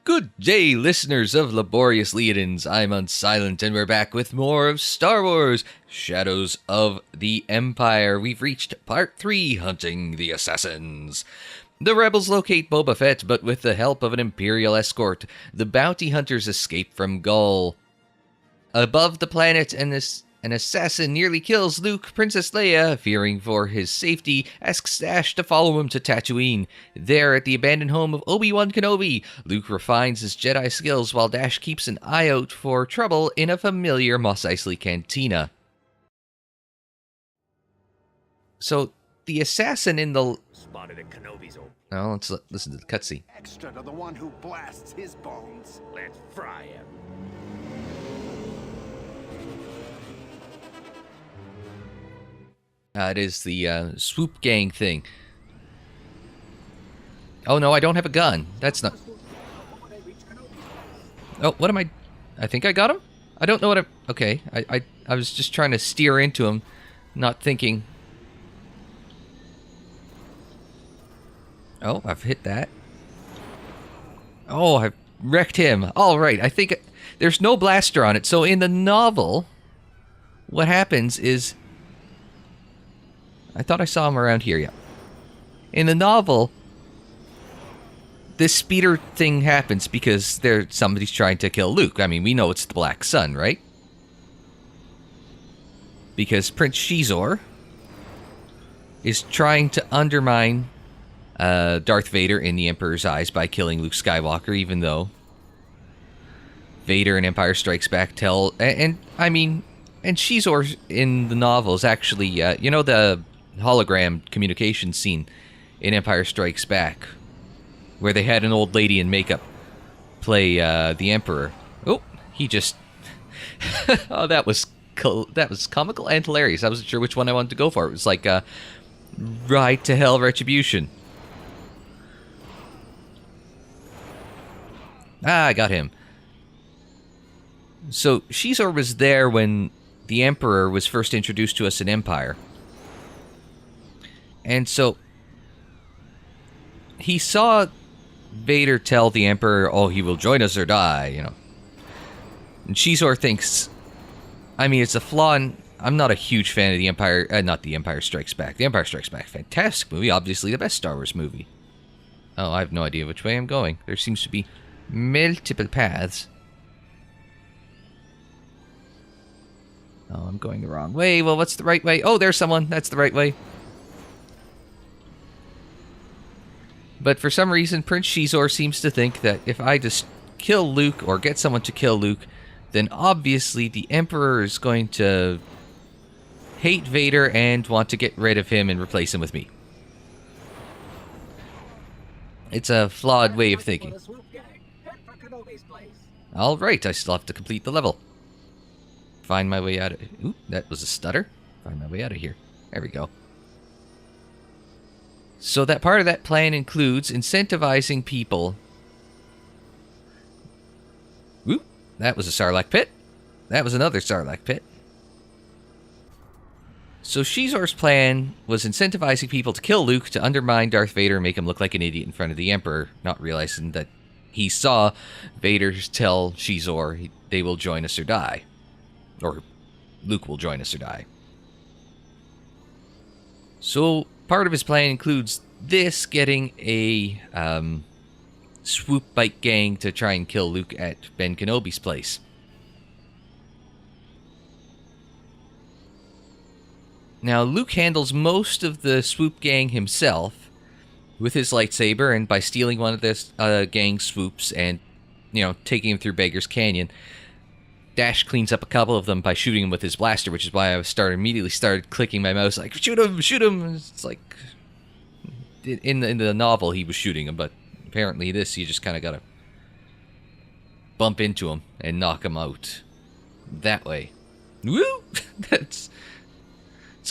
Good day, listeners of Laborious Leodins. I'm Unsilent, and we're back with more of Star Wars Shadows of the Empire. We've reached Part 3, Hunting the Assassins. The rebels locate Boba Fett, but with the help of an Imperial escort, the bounty hunters escape from Gaul. Above the planet, an assassin nearly kills Luke. Princess Leia, fearing for his safety, asks Dash to follow him to Tatooine. There, at the abandoned home of Obi-Wan Kenobi, Luke refines his Jedi skills while Dash keeps an eye out for trouble in a familiar Mos Eisley cantina. So, the assassin in the... Spotted at Kenobi's old... Now, let's listen to the cutscene. Extra to the one who blasts his bones. Let's fry him. It is the swoop gang thing. Oh no, I don't have a gun. That's not... Oh, what am I... I think I got him? I don't know what I'm... Okay, I was just trying to steer into him, not thinking... Oh, I've hit that. Oh, I've wrecked him. Alright, I think... There's no blaster on it, so in the novel, what happens is... I thought I saw him around here, yeah. In the novel, this speeder thing happens because somebody's trying to kill Luke. I mean, we know it's the Black Sun, right? Because Prince Shizor is trying to undermine Darth Vader in the Emperor's eyes by killing Luke Skywalker, even though Vader in Empire Strikes Back tell... And Shizor in the novel is actually, you know the hologram communication scene in Empire Strikes Back, where they had an old lady in makeup play the Emperor. Oh, he just... oh, that was comical and hilarious. I wasn't sure which one I wanted to go for. It was like Ride to Hell Retribution. Ah, I got him. So, Shizor was there when the Emperor was first introduced to us in Empire. And so, he saw Vader tell the Emperor, oh, he will join us or die, you know. And Shizor thinks, I mean, it's a flaw, and I'm not a huge fan of the Empire, not the Empire Strikes Back. The Empire Strikes Back, fantastic movie, obviously the best Star Wars movie. Oh, I have no idea which way I'm going. There seems to be multiple paths. Oh, I'm going the wrong way. Well, what's the right way? Oh, there's someone. That's the right way. But for some reason, Prince Shizor seems to think that if I just kill Luke or get someone to kill Luke, then obviously the Emperor is going to hate Vader and want to get rid of him and replace him with me. It's a flawed way of thinking. Alright, I still have to complete the level. Find my way out of... Ooh, that was a stutter. Find my way out of here. There we go. So that part of that plan includes incentivizing people... Ooh, that was a Sarlacc pit. That was another Sarlacc pit. So Shizor's plan was incentivizing people to kill Luke to undermine Darth Vader and make him look like an idiot in front of the Emperor, not realizing that he saw Vader tell Shizor they will join us or die. Or Luke will join us or die. So part of his plan includes this, getting a swoop bike gang to try and kill Luke at Ben Kenobi's place. Now, Luke handles most of the swoop gang himself with his lightsaber and by stealing one of this gang swoops and, you know, taking him through Beggar's Canyon. Dash cleans up a couple of them by shooting him with his blaster, which is why I immediately started clicking my mouse like, shoot him, shoot him! It's like, in the novel he was shooting him, but apparently this, you just kind of gotta bump into him and knock him out. That way. Woo! It's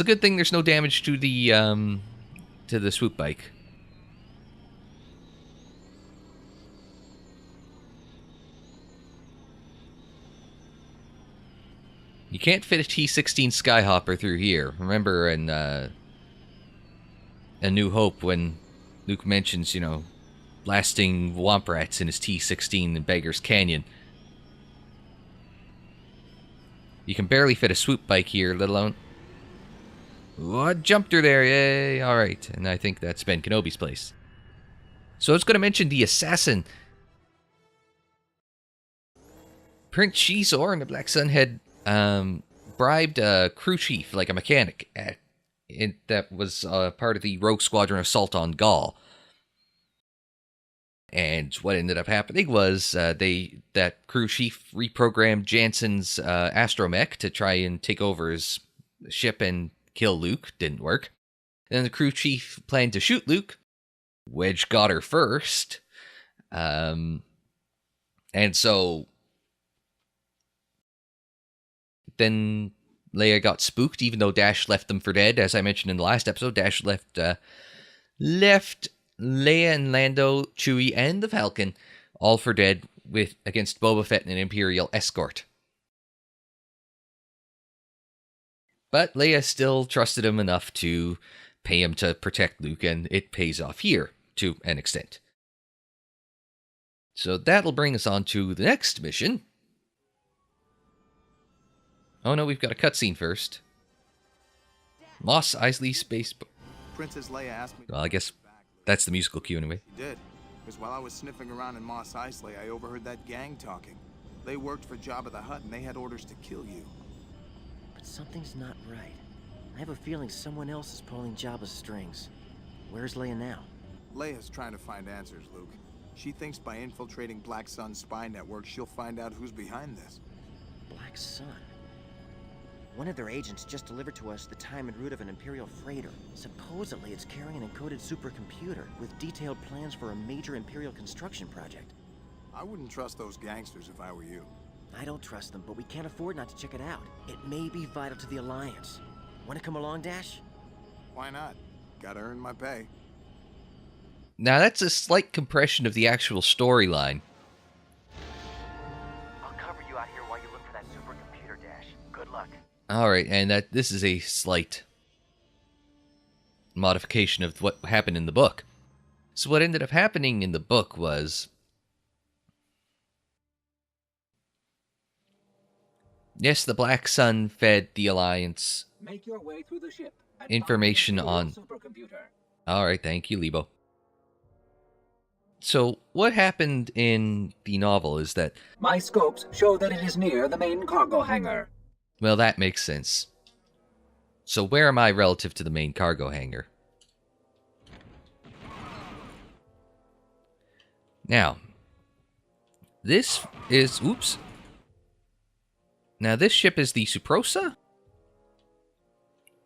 a good thing there's no damage to the swoop bike. You can't fit a T-16 Skyhopper through here. Remember in A New Hope when Luke mentions, you know, blasting womp rats in his T-16 in Beggar's Canyon. You can barely fit a swoop bike here, let alone... What jumped her there? Yay! Alright, and I think that's Ben Kenobi's place. So I was going to mention the assassin. Prince Shizor and the Black Sun had bribed a crew chief, like a mechanic, that was part of the Rogue Squadron assault on Gaul. And what ended up happening was that crew chief reprogrammed Jansen's astromech to try and take over his ship and kill Luke. Didn't work. Then the crew chief planned to shoot Luke. Wedge got her first. And so then Leia got spooked, even though Dash left them for dead. As I mentioned in the last episode, Dash left Leia and Lando, Chewie, and the Falcon all for dead against Boba Fett and an Imperial escort. But Leia still trusted him enough to pay him to protect Luke, and it pays off here to an extent. So that'll bring us on to the next mission. Oh no, we've got a cutscene first. Mos Eisley Space... Princess Leia asked me... Well, I guess that's the musical cue anyway. She did. Because while I was sniffing around in Mos Eisley, I overheard that gang talking. They worked for Jabba the Hutt, and they had orders to kill you. But something's not right. I have a feeling someone else is pulling Jabba's strings. Where's Leia now? Leia's trying to find answers, Luke. She thinks by infiltrating Black Sun's spy network, she'll find out who's behind this. Black Sun? One of their agents just delivered to us the time and route of an Imperial freighter. Supposedly, it's carrying an encoded supercomputer with detailed plans for a major Imperial construction project. I wouldn't trust those gangsters if I were you. I don't trust them, but we can't afford not to check it out. It may be vital to the Alliance. Want to come along, Dash? Why not? Gotta earn my pay. Now that's a slight compression of the actual storyline. I'll cover you out here while you look for that supercomputer, Dash. Good luck. Alright, and this is a slight modification of what happened in the book. So what ended up happening in the book was... Yes, the Black Sun fed the Alliance Make your way through the ship and information find the on... supercomputer. Alright, thank you, Lebo. So, what happened in the novel is that... My scopes show that it is near the main cargo hangar. Well, that makes sense. So, where am I relative to the main cargo hangar? Now, this is... Oops. Now, this ship is the Suprosa?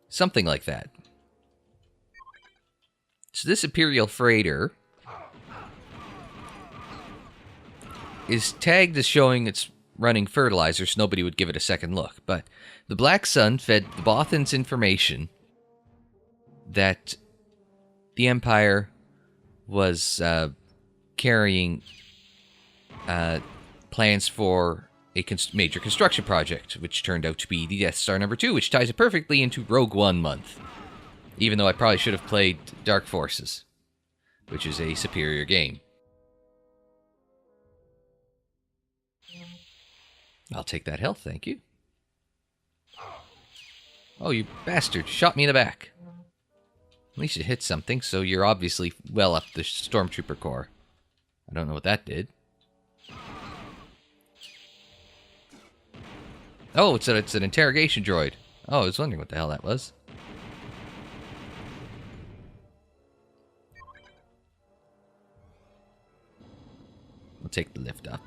Something like that. So this Imperial freighter is tagged as showing it's running fertilizer, so nobody would give it a second look. But the Black Sun fed the Bothans information that the Empire was carrying plans for a major construction project, which turned out to be the Death Star number 2, which ties it perfectly into Rogue One month. Even though I probably should have played Dark Forces, which is a superior game. I'll take that health, thank you. Oh, you bastard, shot me in the back. At least you hit something, so you're obviously well up the Stormtrooper Corps. I don't know what that did. Oh, it's an interrogation droid. Oh, I was wondering what the hell that was. We'll take the lift up.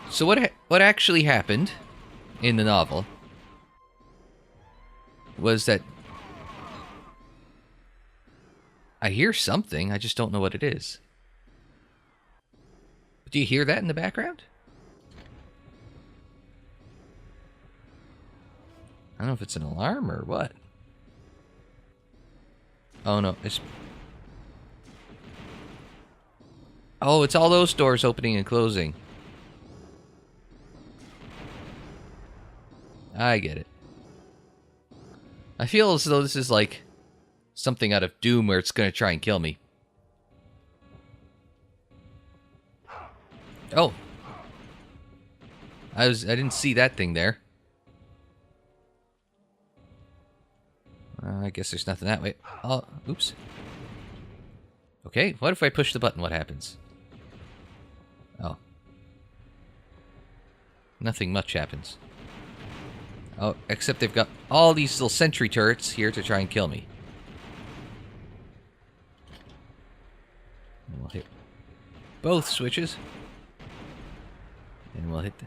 So what actually happened in the novel was that I hear something, I just don't know what it is. Do you hear that in the background? I don't know if it's an alarm or what. Oh no, it's... Oh, it's all those doors opening and closing. I get it. I feel as though this is like something out of Doom where it's going to try and kill me. Oh. I didn't see that thing there. I guess there's nothing that way. Oh, oops. Okay, what if I push the button? What happens? Oh. Nothing much happens. Oh, except they've got all these little sentry turrets here to try and kill me. And we'll hit both switches. And we'll hit the...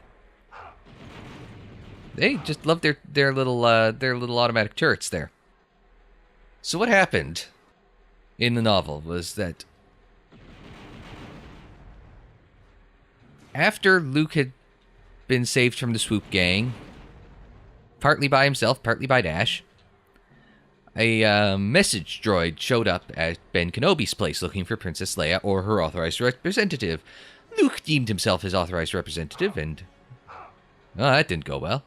They just love their little automatic turrets there. So what happened in the novel was that after Luke had been saved from the swoop gang, partly by himself, partly by Dash, a message droid showed up at Ben Kenobi's place looking for Princess Leia or her authorized representative. Luke deemed himself his authorized representative, and... well, that didn't go well.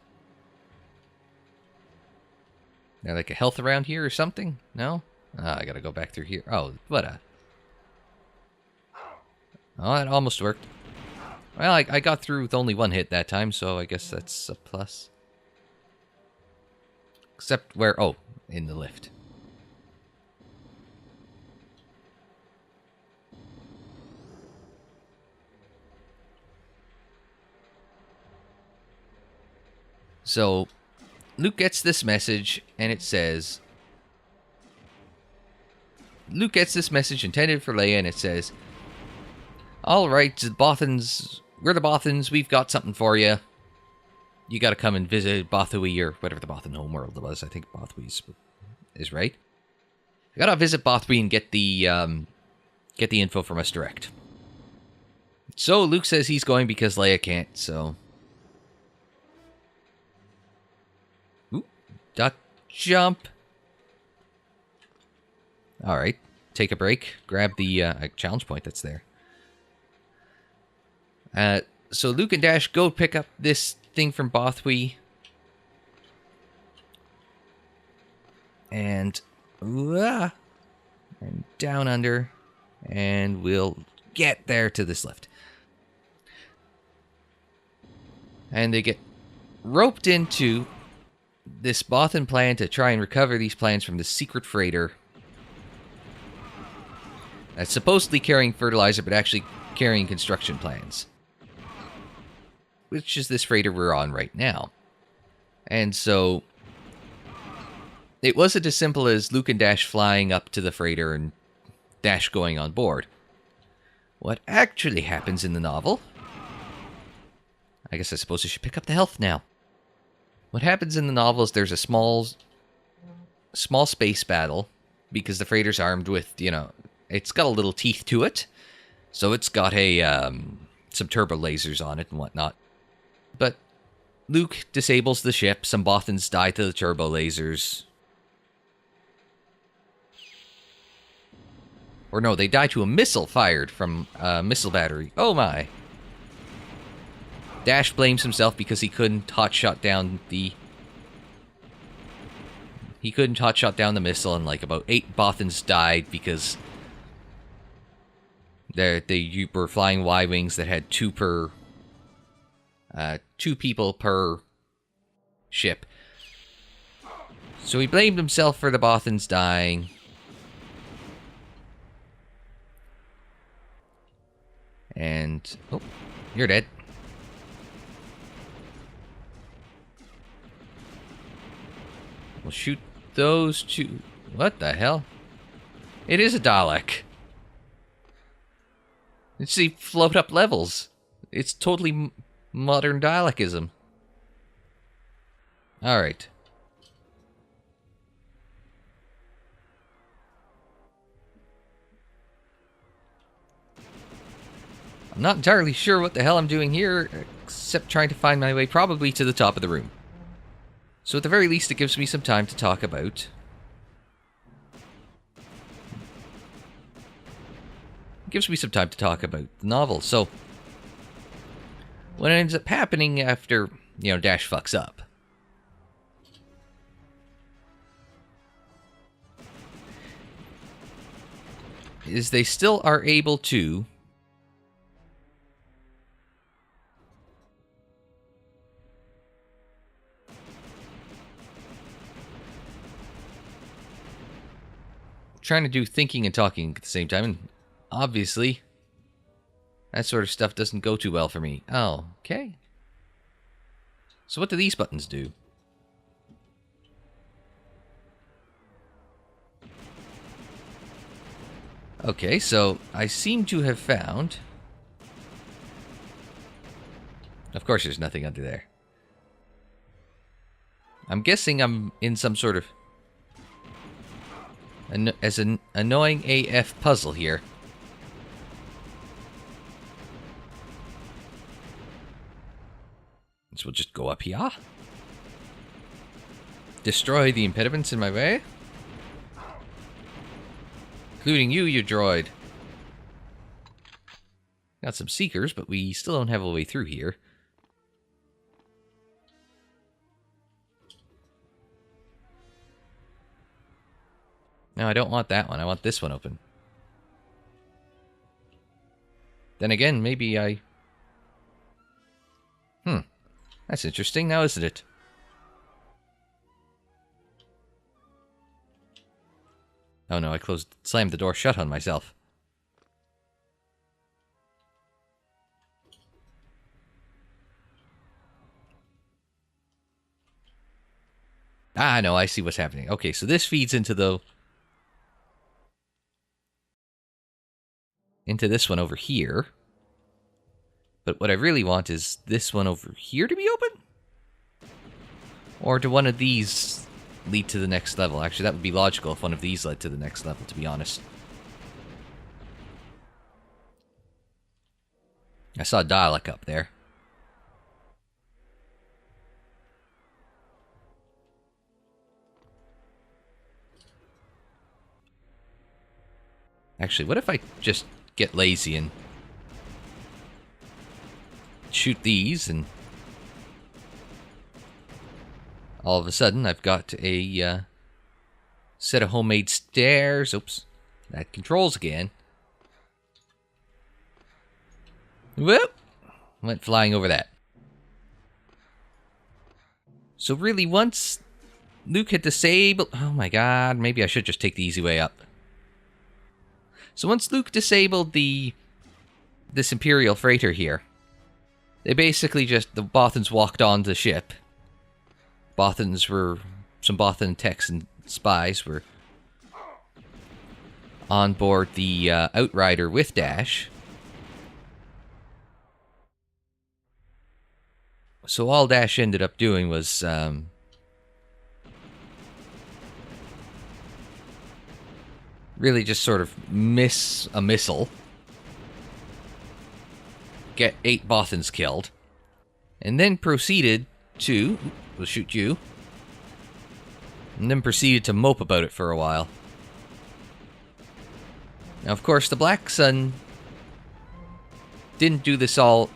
There like a health around here or something? No? I gotta go back through here. Oh, what a... oh, that almost worked. Well, I got through with only one hit that time, so I guess that's a plus. Except where... oh, in the lift. So, Luke gets this message, and it says... Luke gets this message intended for Leia, and it says... alright, the Bothans... we're the Bothans, we've got something for you. You gotta come and visit Bothui, or whatever the Bothan homeworld was. I think Bothui is right. You gotta visit Bothui and get the info from us direct. So, Luke says he's going because Leia can't, so... duck jump. Alright. Take a break. Grab the challenge point that's there. So Luke and Dash go pick up this thing from Bothui. And... and down under. And we'll get there to this lift. And they get roped into this Bothan plan to try and recover these plans from the secret freighter that's supposedly carrying fertilizer, but actually carrying construction plans. Which is this freighter we're on right now. And so, it wasn't as simple as Luke and Dash flying up to the freighter and Dash going on board. What actually happens in the novel... I guess I suppose I should pick up the health now. What happens in the novel is there's a small space battle, because the freighter's armed with, you know, it's got a little teeth to it, so it's got a some turbo lasers on it and whatnot. But Luke disables the ship, some Bothans die to the turbo lasers. Or no, they die to a missile fired from a missile battery. Oh my. Dash blames himself because he couldn't hotshot down the... he couldn't hotshot down the missile, and like about 8 Bothans died because they were flying Y-wings that had 2 people per ship. So he blamed himself for the Bothans dying. And... oh, you're dead. We'll shoot those 2... what the hell? It is a Dalek. It's the float up levels. It's totally modern Dalekism. Alright. I'm not entirely sure what the hell I'm doing here, except trying to find my way probably to the top of the room. So at the very least, it gives me some time to talk about... it gives me some time to talk about the novel. So, what ends up happening after, you know, Dash fucks up, is they still are able to trying to do thinking and talking at the same time, and obviously that sort of stuff doesn't go too well for me. Oh, okay. So what do these buttons do? Okay, so I seem to have found... Of course there's nothing under there. I'm guessing I'm in some sort of... as an annoying AF puzzle here. So we'll just go up here. Destroy the impediments in my way. Including you, you droid. Got some seekers, but we still don't have a way through here. No, I don't want that one. I want this one open. Then again, maybe I... That's interesting now, isn't it? Oh no, I slammed the door shut on myself. Ah, no, I see what's happening. Okay, so this feeds into this one over here. But what I really want is this one over here to be open? Or do one of these lead to the next level? Actually, that would be logical if one of these led to the next level, to be honest. I saw Dalek up there. Actually, what if I just get lazy and shoot these, and all of a sudden I've got a set of homemade stairs. Oops, that controls again. Whoop! Went flying over that. So really, once Luke had disabled... Oh my god, maybe I should just take the easy way up. So once Luke disabled this Imperial freighter here, they basically just... The Bothans walked on the ship. Some Bothan techs and spies were on board the Outrider with Dash. So all Dash ended up doing was really just sort of miss a missile, get 8 Bothans killed, and then proceeded to... We'll shoot you. And then proceeded to mope about it for a while. Now, of course, the Black Sun didn't do this all...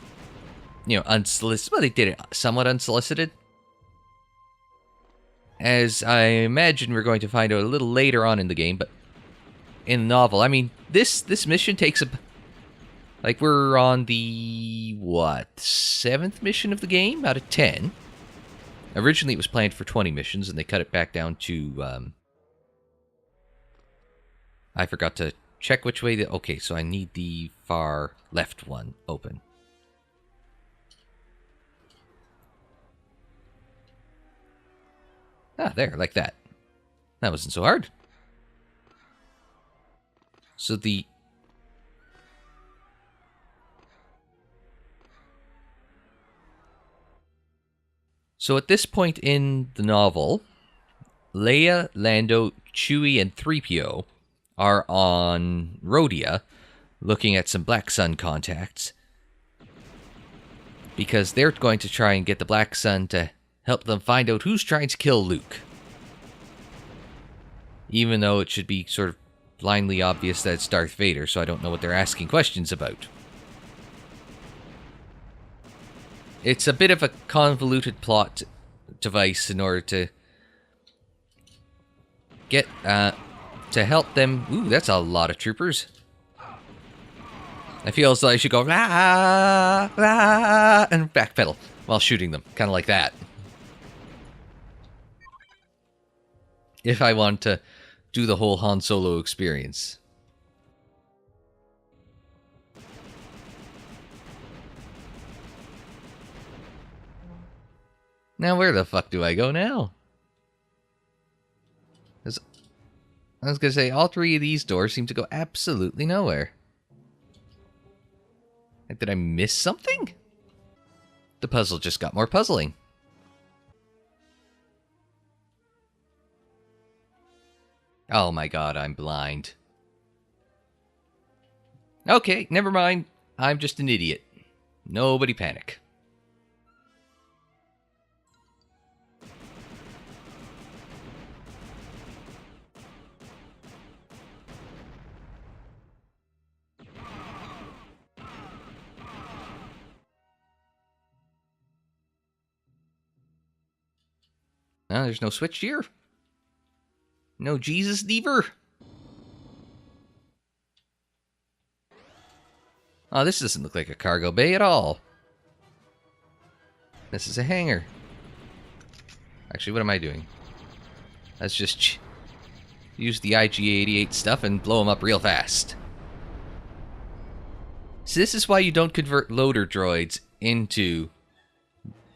unsolicited. Well, they did it somewhat unsolicited. As I imagine we're going to find out a little later on in the game, but in the novel, I mean, this mission takes a... Like, we're on the, 7th mission of the game out of 10. Originally, it was planned for 20 missions, and they cut it back down to, I forgot to check which way okay, so I need the far left one open. Ah, there, like that. That wasn't so hard. So So at this point in the novel, Leia, Lando, Chewie, and 3PO are on Rhodia looking at some Black Sun contacts, because they're going to try and get the Black Sun to help them find out who's trying to kill Luke. Even though it should be sort of blindly obvious that it's Darth Vader, so I don't know what they're asking questions about. It's a bit of a convoluted plot device in order to get, to help them... Ooh, that's a lot of troopers. I feel as though I should go, rah, rah, and backpedal while shooting them. Kind of like that. If I want to do the whole Han Solo experience. Now where the fuck do I go now? I was gonna say, all three of these doors seem to go absolutely nowhere. Did I miss something? The puzzle just got more puzzling. Oh my god, I'm blind. Okay, never mind. I'm just an idiot. Nobody panic. No, there's no switch here. No Jesus lever. Oh, this doesn't look like a cargo bay at all. This is a hangar. Actually, what am I doing? Let's just use the IG-88 stuff and blow them up real fast. So this is why you don't convert loader droids into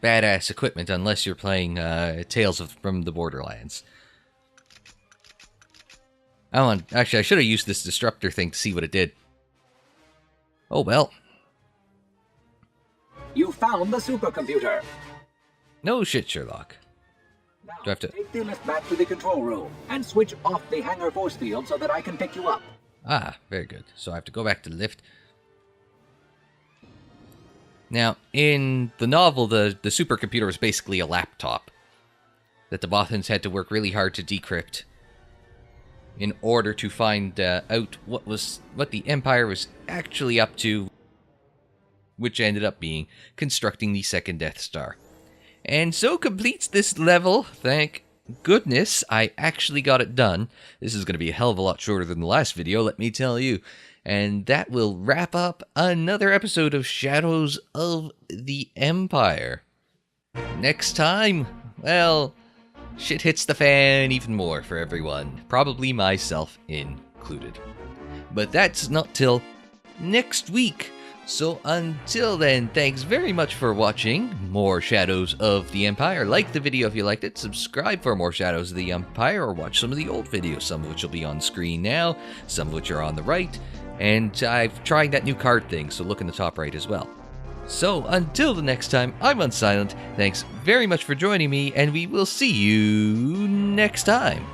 badass equipment unless you're playing Tales from the Borderlands. Actually, I should have used this disruptor thing to see what it did. Oh well. You found the supercomputer. No shit, Sherlock. Now, Do I have to... take the lift back to the control room and switch off the hangar force field so that I can pick you up. Ah, very good. So I have to go back to the lift. Now, in the novel, the supercomputer was basically a laptop that the Bothans had to work really hard to decrypt in order to find out what the Empire was actually up to, which ended up being constructing the second Death Star. And so completes this level. Thank goodness I actually got it done. This is going to be a hell of a lot shorter than the last video, let me tell you. And that will wrap up another episode of Shadows of the Empire. Next time, well, shit hits the fan even more for everyone. Probably myself included. But that's not till next week. So until then, thanks very much for watching more Shadows of the Empire. Like the video if you liked it, subscribe for more Shadows of the Empire, or watch some of the old videos, some of which will be on screen now, some of which are on the right. And I've tried that new card thing, so look in the top right as well. So until the next time, I'm Unsilent. Thanks very much for joining me, and we will see you next time.